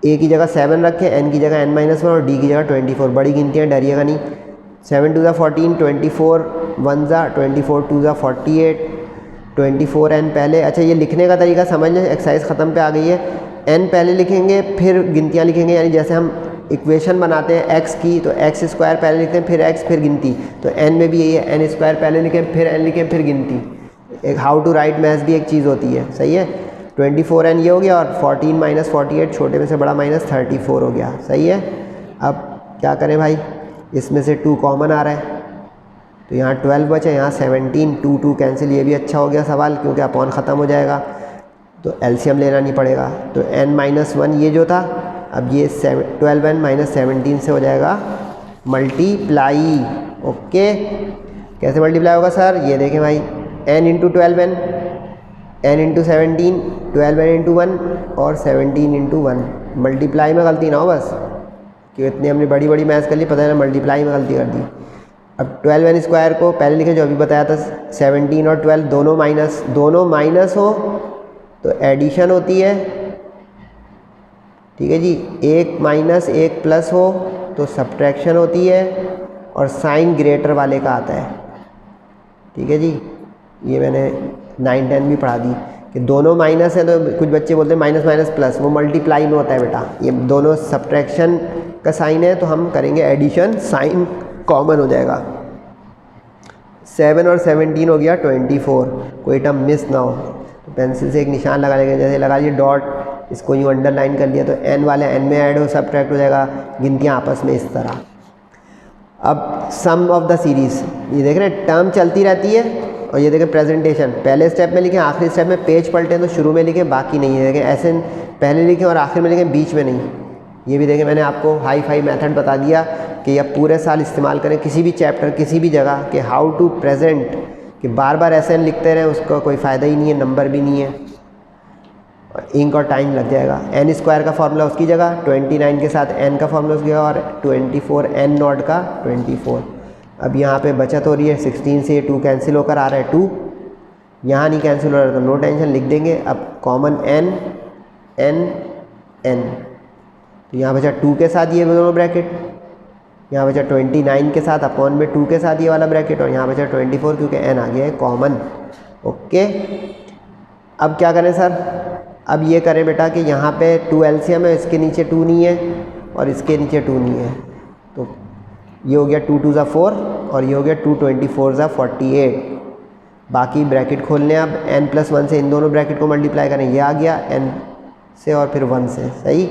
A की जगह 7 रखें, n की जगह n - 1 और D की जगह 24। बड़ी गिनतियाँ, डरिएगा नहीं। 7 × 2 = 14, 24 1 = 24 2 = 48, 24n पहले। अच्छा, ये लिखने का तरीका समझ लें, एक्सरसाइज ख़त्म पे आ गई है। n पहले लिखेंगे फिर गिनतियाँ लिखेंगे, यानी जैसे हम इक्वेशन बनाते हैं x की, तो x² पहले लिखते हैं फिर x फिर गिनती। तो n में भी यही है, n² पहले लिखें फिर n लिखें फिर गिनती। एक हाउ टू राइट मैथ्स भी एक चीज़ होती है, सही है। 24n ये हो गया और 14 - 48 छोटे में से बड़ा -34 हो गया, सही है। अब क्या करें भाई, इसमें से 2 कॉमन आ रहा है तो यहाँ 12 बचे, यहाँ 17, 2 2 कैंसिल। ये भी अच्छा हो गया सवाल, क्योंकि अपॉन ख़त्म हो जाएगा तो एलसीएम लेना नहीं पड़ेगा। तो n - 1 ये जो था, अब ये 12n - 17 से हो जाएगा मल्टीप्लाई। ओके, कैसे मल्टीप्लाई होगा सर, ये देखें भाई, n × 12n, n × 17, 12n × 1 और 17 × 1। मल्टीप्लाई में गलती ना हो बस, कि इतनी हमने बड़ी बड़ी मैथ्स कर ली, पता है मल्टीप्लाई में गलती कर दी। अब 12n स्क्वायर को पहले लिखे जो अभी बताया था, 17 और 12 दोनों माइनस हो तो एडिशन होती है, ठीक है जी। एक माइनस एक प्लस हो तो सब्ट्रैक्शन होती है, और साइन ग्रेटर वाले का आता है, ठीक है जी। ये मैंने 9-10 भी पढ़ा दी कि दोनों माइनस है तो कुछ बच्चे बोलते हैं माइनस माइनस प्लस, वो मल्टीप्लाई में होता है बेटा। ये दोनों सब्ट्रैक्शन का साइन है तो हम करेंगे एडिशन, साइन कॉमन हो जाएगा। 7 और 17 हो गया 24, कोई टर्म मिस ना हो तो पेंसिल से एक निशान लगा लेंगे, जैसे लगा लिए डॉट, इसको यूँ अंडरलाइन कर लिया तो n वाले n में ऐड हो, सब्ट्रैक्ट हो जाएगा, गिनतियाँ आपस में इस तरह। अब सम ऑफ द सीरीज़, ये देख रहे हैं टर्म चलती रहती है, और ये देखें प्रेजेंटेशन, पहले स्टेप में लिखें, आखिरी स्टेप में पेज पलटें तो शुरू में लिखें, बाकी नहीं है। देखें ऐसे पहले लिखें और आखिर में लिखें, बीच में नहीं। ये भी देखें मैंने आपको हाई फाई मेथड बता दिया कि अब पूरे साल इस्तेमाल करें किसी भी चैप्टर किसी भी जगह कि हाउ टू प्रेजेंट, कि बार बार ऐसे लिखते रहें उसका कोई फ़ायदा ही नहीं है, नंबर भी नहीं है, और इंक और टाइम लग जाएगा। n स्क्वायर का फॉर्मूला उसकी जगह, 29 के साथ n का फॉर्मूला उसकी जगह, और 24 n नॉट का 24। अब यहाँ पे बचत हो रही है, 16 से ये 2 कैंसिल होकर आ रहा है 2, यहाँ नहीं कैंसिल हो रहा तो नो टेंशन लिख देंगे। अब कॉमन n n n, तो यहाँ बचा 2 के साथ ये दोनों ब्रैकेट, यहाँ बचा 29 के साथ अपॉन में 2 के साथ ये वाला ब्रैकेट, और यहाँ बचा 24 क्योंकि n आ गया है कॉमन। ओके, अब क्या करें सर, अब ये करें बेटा कि यहाँ पे 2 LCM है, इसके नीचे 2 नहीं है और इसके नीचे 2 नहीं है, तो ये हो गया 2 2 ज़ा 4 और ये हो गया 2 24 ज़ा 48। बाकी ब्रैकेट खोल लें, अब n+1 से इन दोनों ब्रैकेट को मल्टीप्लाई करें, ये आ गया n से और फिर 1 से, सही।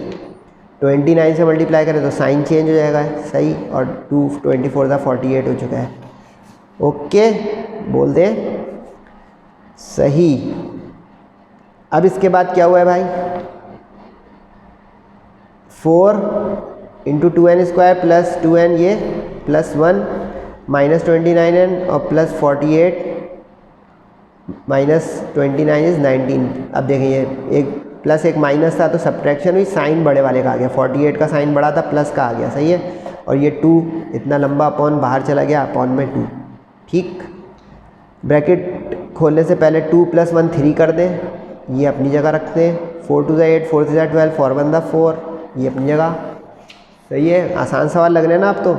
29 से मल्टीप्लाई करें तो साइन चेंज हो जाएगा, सही, और 2 24 ज़ा 48 हो चुका है। ओके, बोल दे सही। अब इसके बाद क्या हुआ है भाई, 4 into 2n square plus 2n, ये प्लस 1 माइनस 29n और प्लस 48 माइनस 29 इज़ 19। अब देखें ये एक प्लस एक माइनस था तो सब्ट्रैक्शन हुई, साइन बड़े वाले का आ गया, 48 का साइन बड़ा था, प्लस का आ गया, सही है। और ये 2 इतना लंबा अपॉन बाहर चला गया, अपॉन में 2, ठीक। ब्रैकेट खोलने से पहले 2 + 1 3 कर दें, ये अपनी जगह रखते हैं। 4 2 ज़ा 8, 4 3 ज़ा 12, 4 1 ज़ा 4, ये अपनी जगह, सही है। आसान सवाल लग रहे हैं ना आप तो।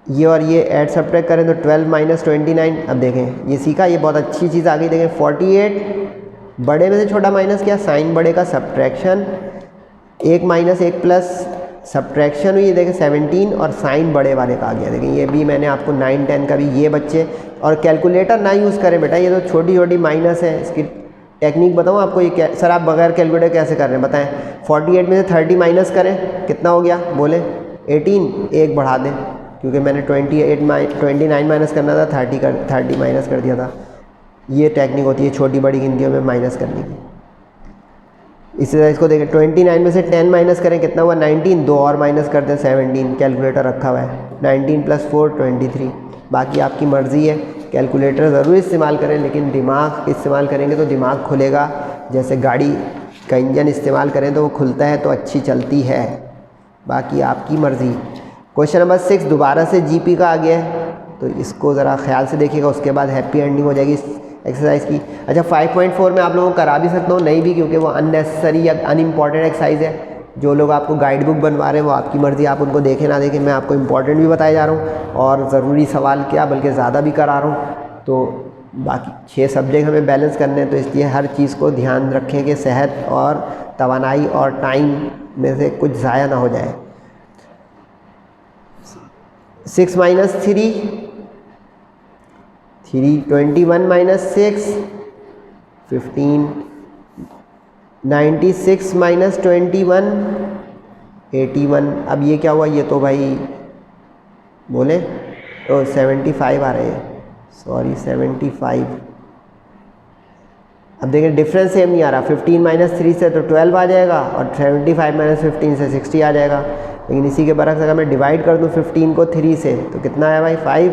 ये और ये ऐड सब्ट्रैक्ट करें तो 12 माइनस 29। अब देखें ये सीखा, ये बहुत अच्छी चीज़ आ गई। देखें 48 बड़े में से छोटा माइनस क्या, साइन बड़े का सब्ट्रैक्शन, 1 माइनस 1 प्लस सब्ट्रैक्शन हुई, देखें 17 और साइन बड़े वाले का आ गया। देखें ये भी मैंने आपको 9 10 का भी, ये बच्चे और कैलकुलेटर ना यूज़ करें बेटा, ये तो छोटी छोटी माइनस है। इसकी टेक्निक बताऊँ आपको, ये सर आप बगैर कैलकुलेटर कैसे कर रहे हैं बताएं। 48 में से 30 माइनस करें, कितना हो गया बोले, 18, एक बढ़ा दें क्योंकि मैंने 29 माइनस करना था, 30 माइनस कर दिया था। ये टेक्निक होती है छोटी बड़ी गिनतियों में माइनस करने की। इसी तरह इसको देखें, 29 में से 10 माइनस करें, कितना हुआ 19, 2 और माइनस कर दें 17, कैलकुलेटर रखा हुआ है, 19 + 4 23। बाकी आपकी मर्ज़ी है, कैलकुलेटर ज़रूर इस्तेमाल करें लेकिन दिमाग इस्तेमाल करेंगे तो दिमाग खुलेगा। जैसे गाड़ी का इंजन इस्तेमाल करें तो वो खुलता है तो अच्छी चलती है, बाकी आपकी मर्ज़ी। क्वेश्चन नंबर 6 दोबारा से जीपी का आ गया है तो इसको ज़रा ख्याल से देखिएगा, उसके बाद हैप्पी एंडिंग हो जाएगी इस एक्सरसाइज की। अच्छा 5.4 में आप लोगों को करा भी सकता हूँ, नहीं भी, क्योंकि वो अननेसेसरी या अनइम्पॉर्टेंट एक्सरसाइज है। जो लोग आपको गाइड बुक बनवा रहे हैं वो आपकी मर्ज़ी, आप उनको देखें ना देखें। मैं आपको इंपॉर्टेंट भी बताया जा रहा हूँ और ज़रूरी सवाल क्या बल्कि ज़्यादा भी करा रहा हूँ। तो बाकी 6 सब्जेक्ट हमें बैलेंस करने हैं, तो इसलिए हर चीज़ को ध्यान रखें कि सेहत और तवानाई और टाइम में से कुछ ज़ाया ना हो जाए। 6 - 3 3, 21 - 6 15, 96 - 21 81। अब ये क्या हुआ, ये तो भाई बोले तो 75 आ रहे हैं, सॉरी 75। अब देखें डिफरेंस सेम नहीं आ रहा, 15 - 3 से तो 12 आ जाएगा और 75 - 15 से 60 आ जाएगा। लेकिन इसी के बरक्स अगर मैं डिवाइड कर दूं 15 को 3 से तो कितना आया भाई 5,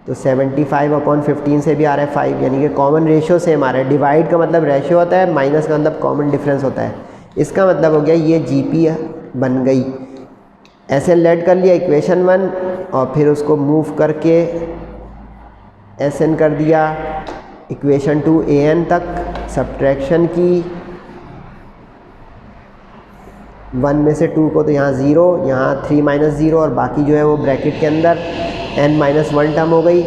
तो 75/15 से भी आ रहा है 5, यानी कि कॉमन रेशियो सेम आ रहा है। डिवाइड का मतलब रेशियो होता है, माइनस का मतलब कॉमन डिफरेंस होता है। इसका मतलब हो गया ये GP बन गई। ऐसे लेट कर लिया इक्वेशन 1 और फिर उसको मूव करके SN कर दिया इक्वेशन 2 AN तक, सब्ट्रैक्शन की 1 में से 2 को तो यहाँ 0, यहाँ 3 - 0 और बाकी जो है वो ब्रैकेट के अंदर n-1 टर्म हो गई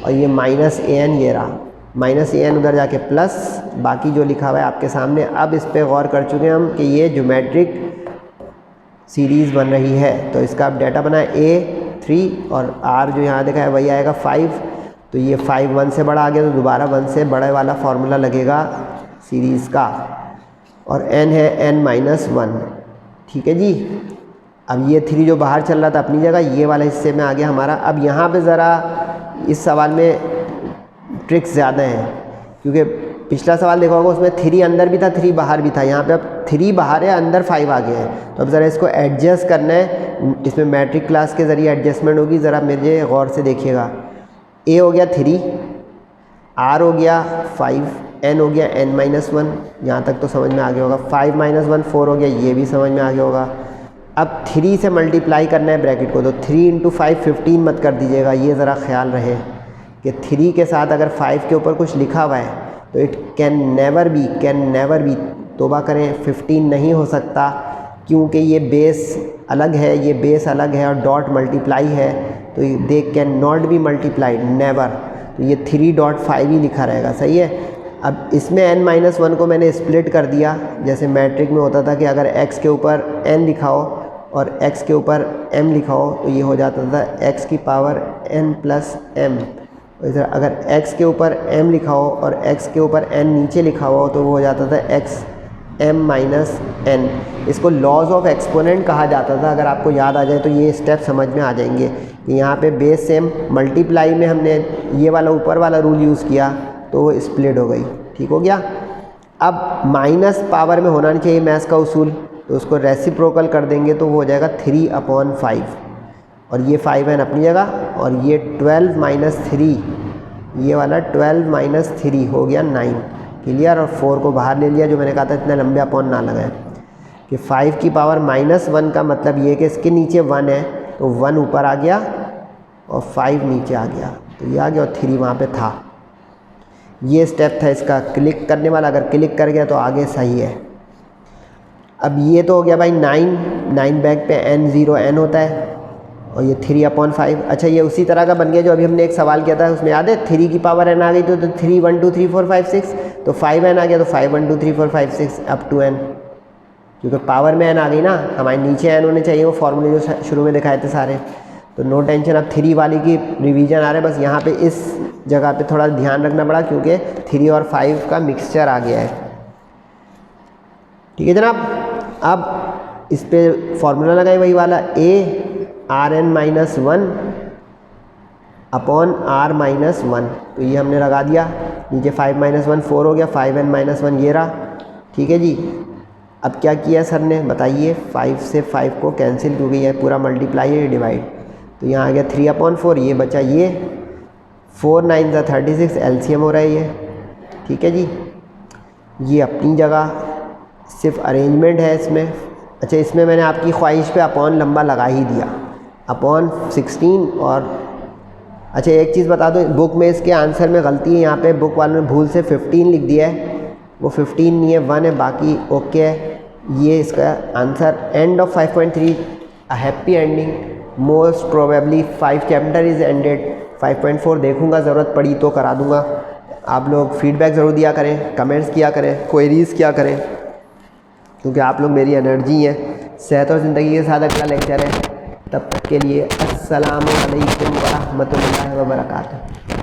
और ये -AN ये रहा, -AN उधर जाके प्लस, बाकी जो लिखा हुआ है आपके सामने। अब इस पे गौर कर चुके हैं हम कि ये ज्योमेट्रिक सीरीज़ बन रही है, तो इसका अब डाटा बना है A3 और R जो यहाँ देखा है वही आएगा 5, तो ये 5 1 से बड़ा आ गया तो दोबारा 1 से बड़े वाला फार्मूला लगेगा सीरीज़ का, और n है n-1, ठीक है जी। अब ये 3 जो बाहर चल रहा था अपनी जगह, ये वाला हिस्से में आ गया हमारा। अब यहाँ पे ज़रा इस सवाल में ट्रिक्स ज़्यादा हैं, क्योंकि पिछला सवाल देखा होगा उसमें 3 अंदर भी था 3 बाहर भी था, यहाँ पे अब 3 बाहर है अंदर 5 आ गए हैं। तो अब ज़रा इसको एडजस्ट करना है, इसमें मैट्रिक क्लास के ज़रिए एडजस्टमेंट होगी, ज़रा मेरे गौर से देखिएगा। A हो गया 3, R हो गया 5, N हो गया n-1, यहाँ तक तो समझ में आ गया होगा। 5 - 1 4 हो गया, ये भी समझ में आ गया होगा। अब 3 से मल्टीप्लाई करना है ब्रैकेट को, तो 3 × 5 15 मत कर दीजिएगा, ये ज़रा ख्याल रहे कि 3 के साथ अगर 5 के ऊपर कुछ लिखा हुआ है तो इट कैन नेवर बी, तोबा करें 15 नहीं हो सकता, क्योंकि ये बेस अलग है, ये बेस अलग है और डॉट मल्टीप्लाई है, तो they can not be multiplied, never. तो ये 3.5 ही लिखा रहेगा, सही है। अब इसमें n-1 को मैंने स्प्लिट कर दिया, जैसे मैट्रिक में होता था कि अगर x के ऊपर n लिखा हो और x के ऊपर m लिखा हो तो ये हो जाता था x की पावर n + m। इधर अगर x के ऊपर m लिखा हो और x के ऊपर n नीचे लिखा हो तो वो हो जाता था x m - n। इसको लॉज ऑफ एक्सपोनेंट कहा जाता था। अगर आपको याद आ जाए तो ये स्टेप समझ में आ जाएंगे कि यहाँ पे बेस सेम, मल्टीप्लाई में हमने ये वाला ऊपर वाला रूल यूज़ किया तो वो स्प्लिट हो गई, ठीक हो गया। अब माइनस पावर में होना नहीं चाहिए मैथ्स का उसूल, तो उसको रेसिप्रोकल कर देंगे तो वो हो जाएगा 3/5, और ये 5 है अपनी जगह, और ये 12 - 3, ये वाला 12 - 3 हो गया 9, क्लियर। और 4 को बाहर ले लिया, जो मैंने कहा था इतने लंबे अपॉन ना लगाएं, कि 5 की पावर -1 का मतलब ये कि इसके नीचे 1 है तो 1 ऊपर आ गया और 5 नीचे आ गया, तो ये आ गया और 3 वहाँ पे था। ये स्टेप था इसका क्लिक करने वाला, अगर क्लिक कर गया तो आगे सही है। अब ये तो हो गया भाई 9 बैक पे n होता है और ये 3/5। अच्छा, ये उसी तरह का बन गया जो अभी हमने एक सवाल किया था, उसमें याद है 3 की पावर n आ गई तो 3 1 2 3 4 5 6, तो 5n आ गया तो 5 1 2 3 4 5 6 अप टू n, क्योंकि पावर में n आ गई ना, हमारे नीचे n होने चाहिए, वो फॉर्मूले जो शुरू में दिखाए थे सारे। तो नो टेंशन, अब 3 वाली की रिवीजन आ रहा है, बस यहाँ पे इस जगह पे थोड़ा ध्यान रखना पड़ा क्योंकि 3 और 5 का मिक्सचर आ गया है, ठीक है जनाब। अब इस पे फॉर्मूला लगाए वही वाला, a(rn-1) अपॉन r-1, तो ये हमने लगा दिया, नीचे 5 - 1 4 हो गया, 5n-1 ये रहा, ठीक है जी। अब क्या किया सर ने बताइए, 5 से 5 को कैंसिल, क्योंकि ये पूरा मल्टीप्लाई है, डिवाइड, तो यहाँ आ गया 3/4, ये बचा ये 4 9 36, एलसीएम हो रहा है ये, ठीक है जी। ये अपनी जगह सिर्फ अरेंजमेंट है इसमें। अच्छा, इसमें मैंने आपकी ख्वाहिश पे अपॉन लंबा लगा ही दिया, अपॉन 16। और अच्छा एक चीज़ बता दो, बुक में इसके आंसर में गलती है, यहाँ पे बुक वालों ने भूल से 15 लिख दिया है, वो 15 नहीं है 1 है, बाकी ओके है। ये इसका answer end of 5.3, a happy ending, most probably 5 chapter is ended. 5.4 देखूंगा, ज़रूरत पड़ी तो करा दूंगा। आप लोग फीडबैक ज़रूर दिया करें, कमेंट्स किया करें, क्वेरीज़ किया करें, क्योंकि आप लोग मेरी एनर्जी हैं। सेहत और ज़िंदगी के साथ अगला लेक्चर है, तब तक के लिए अस्सलामु अलैकुम व रहमतुल्लाहि व बरकातुहू।